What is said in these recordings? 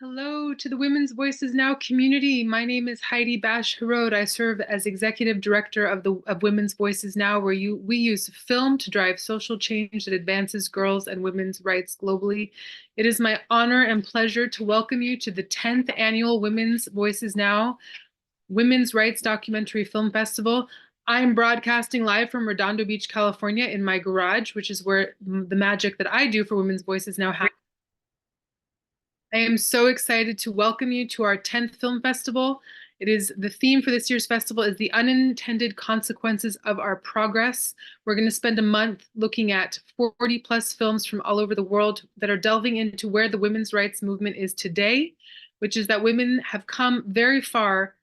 Hello to the Women's Voices Now community. My name is Heidi Bash-Harod. I serve as Executive Director of Women's Voices Now, where we use film to drive social change that advances girls' and women's rights globally. It is my honor and pleasure to welcome you to the 10th Annual Women's Voices Now Women's Rights Documentary Film Festival. I'm broadcasting live from Redondo Beach, California in my garage, which is where the magic that I do for Women's Voices Now happens. I am so excited to welcome you to our 10th film festival. The theme for this year's festival is the unintended consequences of our progress. We're going to spend a month looking at 40 plus films from all over the world that are delving into where the women's rights movement is today, which is that women have come very far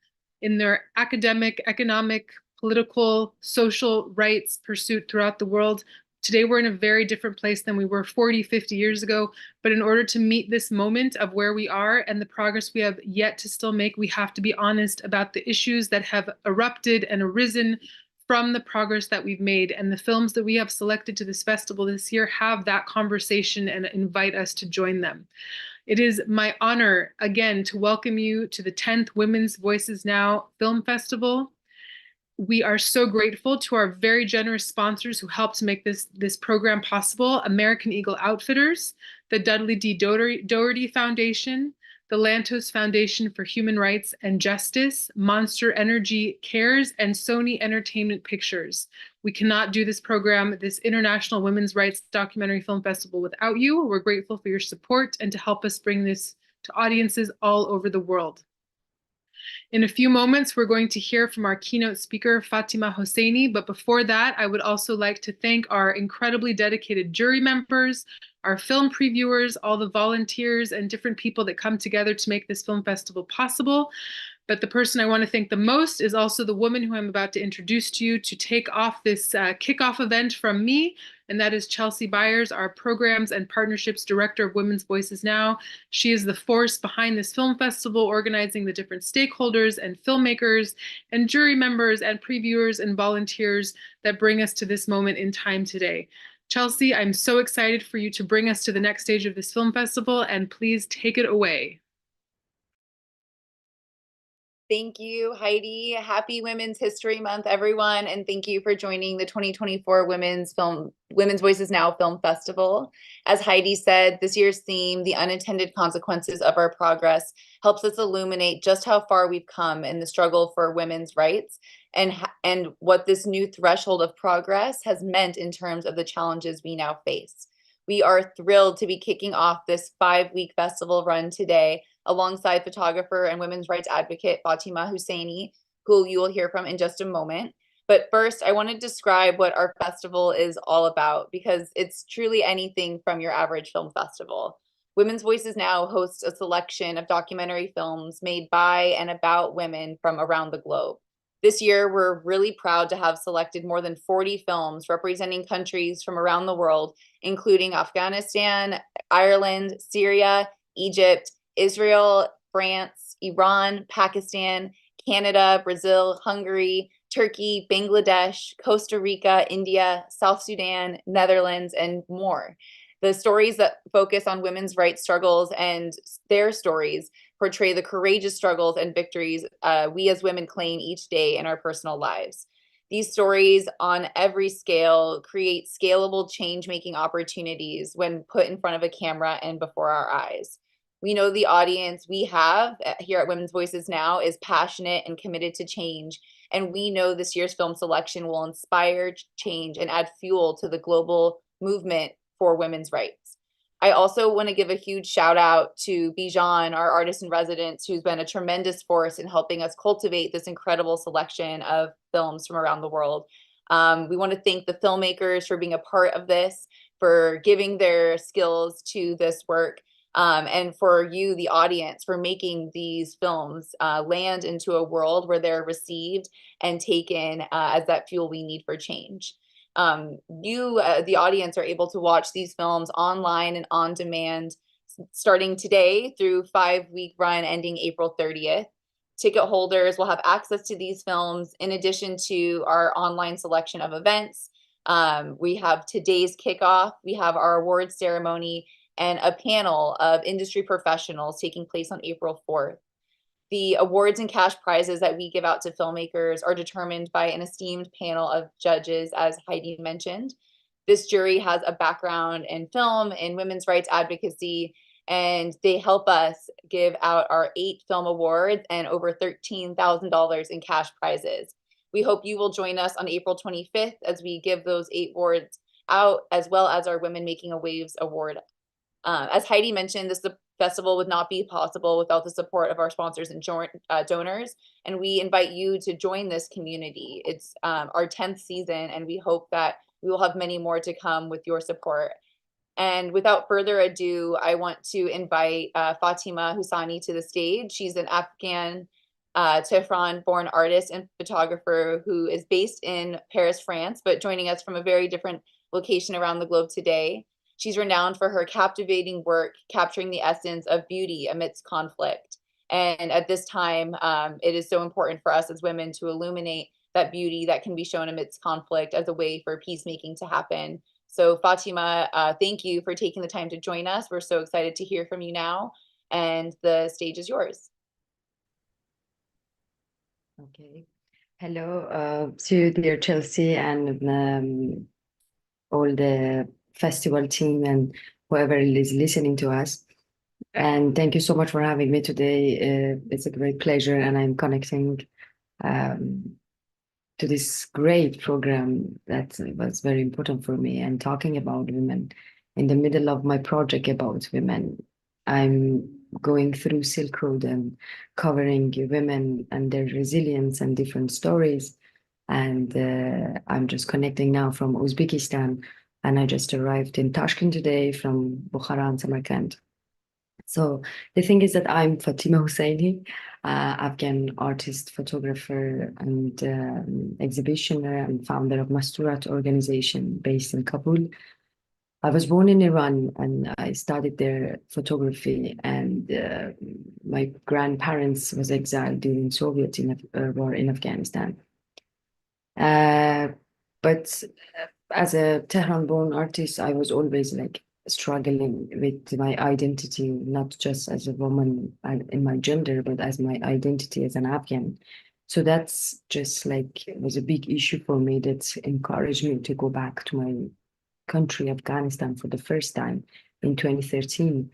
in their academic, economic, political, social rights pursuit throughout the world. Today, we're in a very different place than we were 40, 50 years ago. But in order to meet this moment of where we are and the progress we have yet to still make, we have to be honest about the issues that have erupted and arisen from the progress that we've made. And the films that we have selected to this festival this year have that conversation and invite us to join them. It is my honor, again, to welcome you to the 10th Women's Voices Now Film Festival. We are so grateful to our very generous sponsors who helped to make this program possible: American Eagle Outfitters, the Dudley D. Doherty Foundation, the Lantos Foundation for Human Rights and Justice, Monster Energy Cares, and Sony Entertainment Pictures. We cannot do this program, this International Women's Rights Documentary Film Festival, without you. We're grateful for your support and to help us bring this to audiences all over the world. In a few moments, we're going to hear from our keynote speaker, Fatimah Hossaini. But before that, I would also like to thank our incredibly dedicated jury members, our film previewers, all the volunteers and different people that come together to make this film festival possible. But the person I want to thank the most is also the woman who I'm about to introduce to you to take off this kickoff event from me, and that is Chelsea Byers, our Programs and Partnerships Director of Women's Voices Now. She is the force behind this film festival, organizing the different stakeholders and filmmakers and jury members and previewers and volunteers that bring us to this moment in time today. Chelsea, I'm so excited for you to bring us to the next stage of this film festival, and please take it away. Thank you, Heidi. Happy Women's History Month, everyone, and thank you for joining the 2024 Women's Voices Now Film Festival. As Heidi said, this year's theme, The Unintended Consequences of Our Progress, helps us illuminate just how far we've come in the struggle for women's rights and what this new threshold of progress has meant in terms of the challenges we now face. We are thrilled to be kicking off this 5-week festival run today alongside photographer and women's rights advocate Fatimah Hossaini, who you will hear from in just a moment. But first, I want to describe what our festival is all about, because it's truly anything from your average film festival. Women's Voices Now hosts a selection of documentary films made by and about women from around the globe. This year, we're really proud to have selected more than 40 films representing countries from around the world, including Afghanistan, Ireland, Syria, Egypt, Israel, France, Iran, Pakistan, Canada, Brazil, Hungary, Turkey, Bangladesh, Costa Rica, India, South Sudan, Netherlands, and more. The stories that focus on women's rights struggles and their stories portray the courageous struggles and victories we as women claim each day in our personal lives. These stories on every scale create scalable change-making opportunities when put in front of a camera and before our eyes. We know the audience we have here at Women's Voices Now is passionate and committed to change, and we know this year's film selection will inspire change and add fuel to the global movement for women's rights. I also want to give a huge shout out to Bijan, our artist in residence, who's been a tremendous force in helping us cultivate this incredible selection of films from around the world. We want to thank the filmmakers for being a part of this, for giving their skills to this work, and for you, the audience, for making these films land into a world where they're received and taken as that fuel we need for change. The audience, are able to watch these films online and on demand starting today through 5-week run ending April 30th. Ticket holders will have access to these films in addition to our online selection of events. We have today's kickoff, we have our awards ceremony, and a panel of industry professionals taking place on April 4th. The awards and cash prizes that we give out to filmmakers are determined by an esteemed panel of judges, as Heidi mentioned. This jury has a background in film and women's rights advocacy, and they help us give out our 8 film awards and over $13,000 in cash prizes. We hope you will join us on April 25th as we give those 8 awards out, as well as our Women Making a Waves Award. As Heidi mentioned, this festival would not be possible without the support of our sponsors and donors, and we invite you to join this community. It's our 10th season, and we hope that we will have many more to come with your support. And without further ado, I want to invite Fatimah Hossaini to the stage. She's an Afghan Tehran-born artist and photographer who is based in Paris, France, but joining us from a very different location around the globe today. She's renowned for her captivating work, capturing the essence of beauty amidst conflict. And at this time, it is so important for us as women to illuminate that beauty that can be shown amidst conflict as a way for peacemaking to happen. So Fatimah, thank you for taking the time to join us. We're so excited to hear from you now, and the stage is yours. Okay. Hello to dear Chelsea and all the festival team and whoever is listening to us. And thank you so much for having me today. It's a great pleasure, and I'm connecting to this great program that was very important for me, and talking about women in the middle of my project about women. I'm going through Silk Road and covering women and their resilience and different stories. And I'm just connecting now from Uzbekistan, and I just arrived in Tashkent today from Bukhara and Samarkand. So the thing is that I'm Fatimah Hossaini, Afghan artist, photographer, and exhibitioner, and founder of Masturat organization based in Kabul. I was born in Iran, and I studied there photography, and my grandparents was exiled during Soviet war in Afghanistan. But as a Tehran-born artist, I was always like struggling with my identity, not just as a woman in my gender, but as my identity as an Afghan. So that's just like, it was a big issue for me that encouraged me to go back to my country, Afghanistan, for the first time in 2013.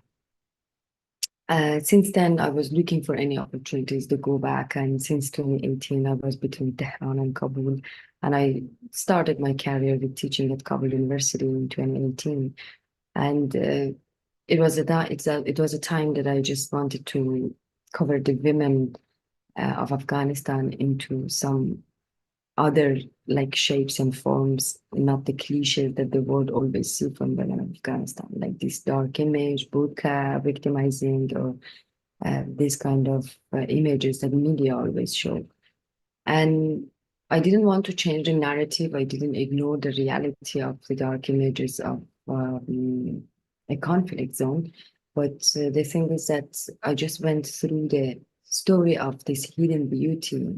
Since then, I was looking for any opportunities to go back. And since 2018, I was between Tehran and Kabul. And I started my career with teaching at Kabul University in 2018. And it was a time that I just wanted to cover the women of Afghanistan into some other like shapes and forms, not the cliche that the world always see from women of Afghanistan, like this dark image, burqa, victimizing, or this kind of images that media always show. And I didn't want to change the narrative. I didn't ignore the reality of the dark images of a conflict zone. But the thing is that I just went through the story of this hidden beauty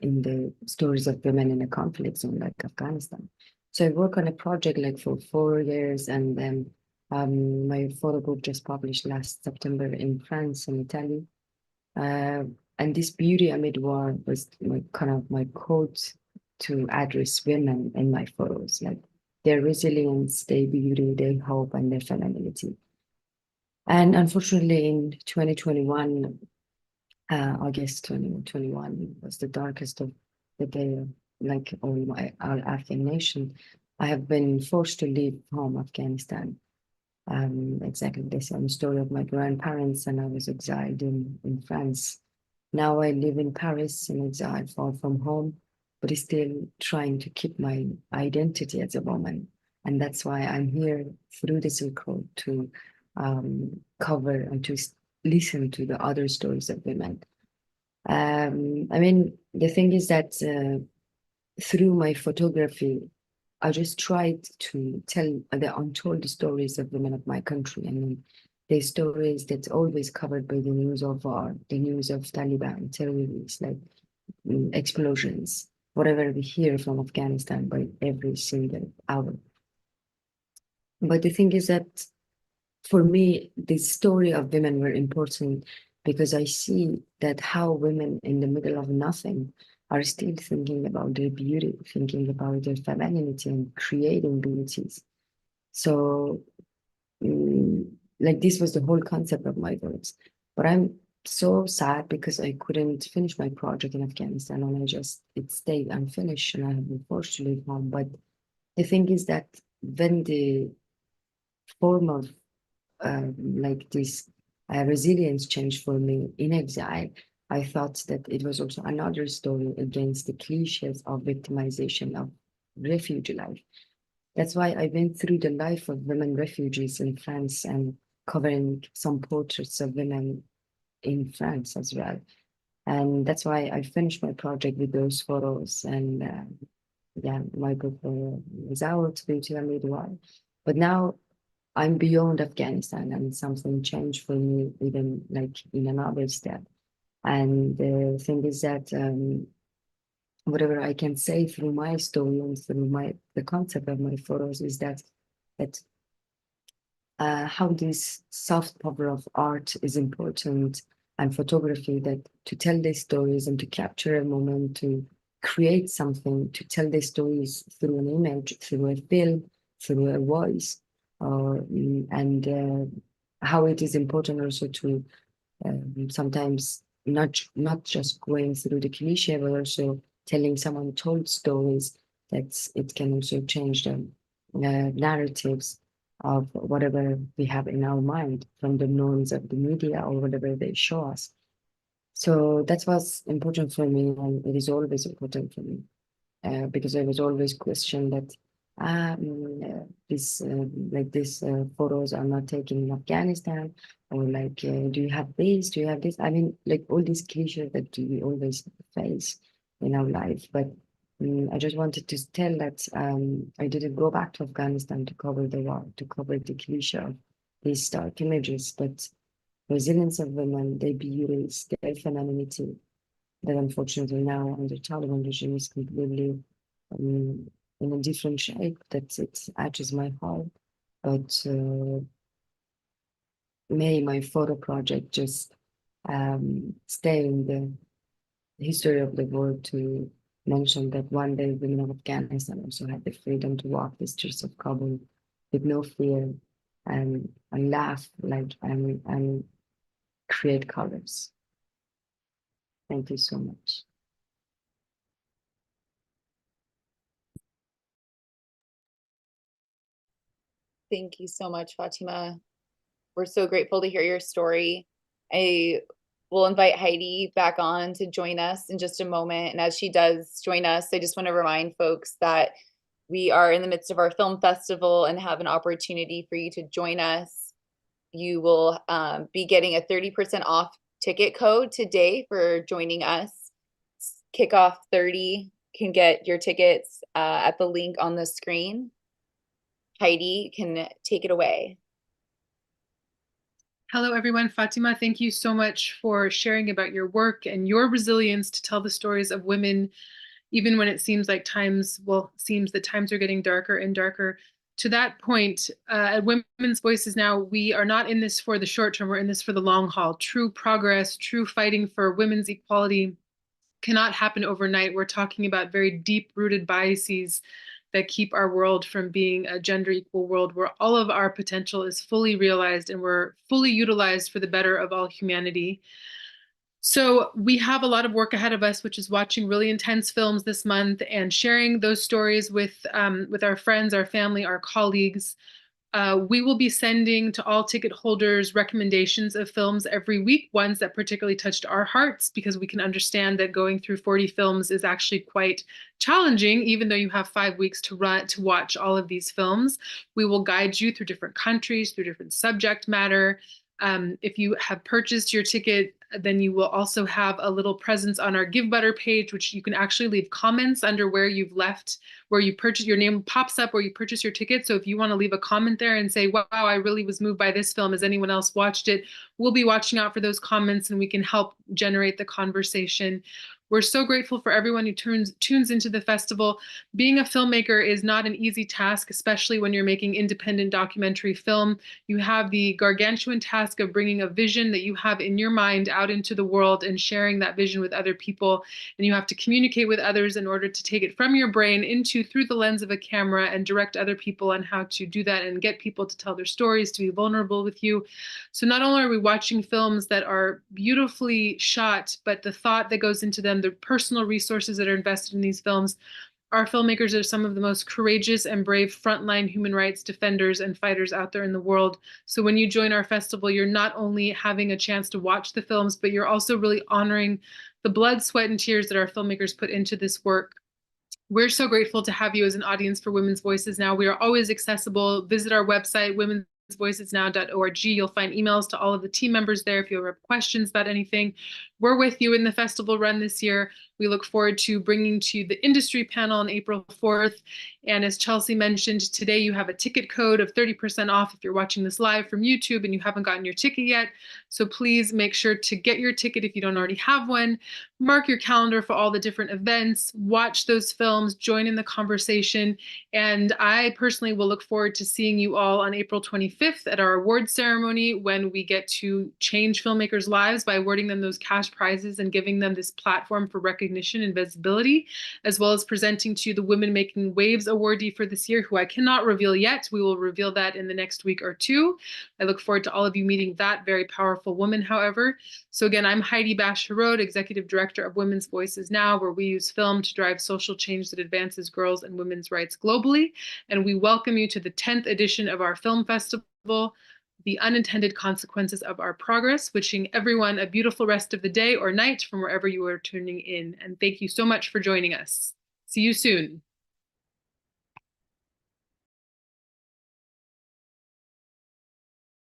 in the stories of women in a conflict zone like Afghanistan. So I worked on a project like for 4 years, and then my photo book just published last September in France and Italy. And this beauty amid war was my quote to address women in my photos, like their resilience, their beauty, their hope, and their femininity. And unfortunately, in 2021, August 2021 was the darkest of the day, like our Afghan nation. I have been forced to leave home, Afghanistan. Exactly the same story of my grandparents, and I was exiled in France. Now I live in Paris in exile, far from home, but still trying to keep my identity as a woman. And that's why I'm here through the Silk Road to cover and to listen to the other stories of women. I mean, the thing is that through my photography, I just tried to tell the untold stories of women of my country. I mean, the stories that's always covered by the news of war, the news of Taliban, terrorists, like explosions, whatever we hear from Afghanistan by every single hour. But the thing is that for me, the story of women were important because I see that how women in the middle of nothing are still thinking about their beauty, thinking about their femininity and creating beauties. So, mm, like this was the whole concept of my works. But I'm so sad because I couldn't finish my project in Afghanistan and it stayed unfinished and I have been forced to leave home. But the thing is that when the form of like this resilience changed for me in exile, I thought that it was also another story against the cliches of victimization of refugee life. That's why I went through the life of women refugees in France and covering some portraits of women in France as well. And that's why I finished my project with those photos. And yeah, my book was out, Beauty and Midwife. But now I'm beyond Afghanistan and something changed for me, even like in another step. And the thing is that whatever I can say through my story and through the concept of my photos is that how this soft power of art is important and photography, that to tell these stories and to capture a moment, to create something, to tell these stories through an image, through a film, through a voice, and how it is important also to sometimes not just going through the cliche, but also telling someone told stories that it can also change the narratives of whatever we have in our mind from the norms of the media or whatever they show us. So that was important for me, and it is always important for me because I was always questioned that this like these photos are not taken in Afghanistan, or like do you have this? Do you have this? I mean, like all these cliches that we always face in our life. But I just wanted to tell that I didn't go back to Afghanistan to cover the war, to cover the cliche of these dark images, but resilience of women, their beauties, their femininity, that unfortunately now under Taliban regime is completely in a different shape. That it touches my heart. But may my photo project just stay in the history of the world to mention that one day women of Afghanistan also had the freedom to walk the streets of Kabul with no fear and laugh like and create colors. Thank you so much. Thank you so much, Fatima. We're so grateful to hear your story. I will invite Heidi back on to join us in just a moment. And as she does join us, I just want to remind folks that we are in the midst of our film festival and have an opportunity for you to join us. You will be getting a 30% off ticket code today for joining us. Kickoff 30 can get your tickets at the link on the screen. Heidi can take it away. Hello, everyone. Fatima, thank you so much for sharing about your work and your resilience to tell the stories of women, even when it seems like seems that times are getting darker and darker. To that point, at Women's Voices Now, we are not in this for the short term, we're in this for the long haul. True progress, true fighting for women's equality cannot happen overnight. We're talking about very deep-rooted biases that keep our world from being a gender equal world where all of our potential is fully realized and we're fully utilized for the better of all humanity. So we have a lot of work ahead of us, which is watching really intense films this month and sharing those stories with our friends, our family, our colleagues. We will be sending to all ticket holders recommendations of films every week, ones that particularly touched our hearts, because we can understand that going through 40 films is actually quite challenging, even though you have 5 weeks to watch all of these films. We will guide you through different countries, through different subject matter. If you have purchased your ticket, then you will also have a little presence on our Give Butter page, which you can actually leave comments under where you've left, where you purchase, your name pops up where you purchase your ticket. So if you want to leave a comment there and say, wow, I really was moved by this film, has anyone else watched it? We'll be watching out for those comments and we can help generate the conversation. We're so grateful for everyone who tunes into the festival. Being a filmmaker is not an easy task, especially when you're making independent documentary film. You have the gargantuan task of bringing a vision that you have in your mind out into the world and sharing that vision with other people. And you have to communicate with others in order to take it from your brain into through the lens of a camera and direct other people on how to do that and get people to tell their stories, to be vulnerable with you. So not only are we watching films that are beautifully shot, but the thought that goes into them, the personal resources that are invested in these films. Our filmmakers are some of the most courageous and brave frontline human rights defenders and fighters out there in the world. So when you join our festival, you're not only having a chance to watch the films, but you're also really honoring the blood, sweat, and tears that our filmmakers put into this work. We're so grateful to have you as an audience for Women's Voices Now. We are always accessible. Visit our website, womensvoicesnow.org. You'll find emails to all of the team members there if you have questions about anything. We're with you in the festival run this year. We look forward to bringing to you the industry panel on April 4th. And as Chelsea mentioned, today you have a ticket code of 30% off if you're watching this live from YouTube and you haven't gotten your ticket yet. So please make sure to get your ticket if you don't already have one. Mark your calendar for all the different events, watch those films, join in the conversation. And I personally will look forward to seeing you all on April 25th at our awards ceremony when we get to change filmmakers' lives by awarding them those cash prizes and giving them this platform for recognition and visibility, as well as presenting to you the Women Making Waves awardee for this year, who I cannot reveal yet. We will reveal that in the next week or two. I look forward to all of you meeting that very powerful woman, however. So again, I'm Heidi Bash-Harod, Executive Director of Women's Voices Now, where we use film to drive social change that advances girls and women's rights globally. And we welcome you to the 10th edition of our film festival, The Unintended Consequences of Our Progress, wishing everyone a beautiful rest of the day or night from wherever you are tuning in. And thank you so much for joining us. See you soon.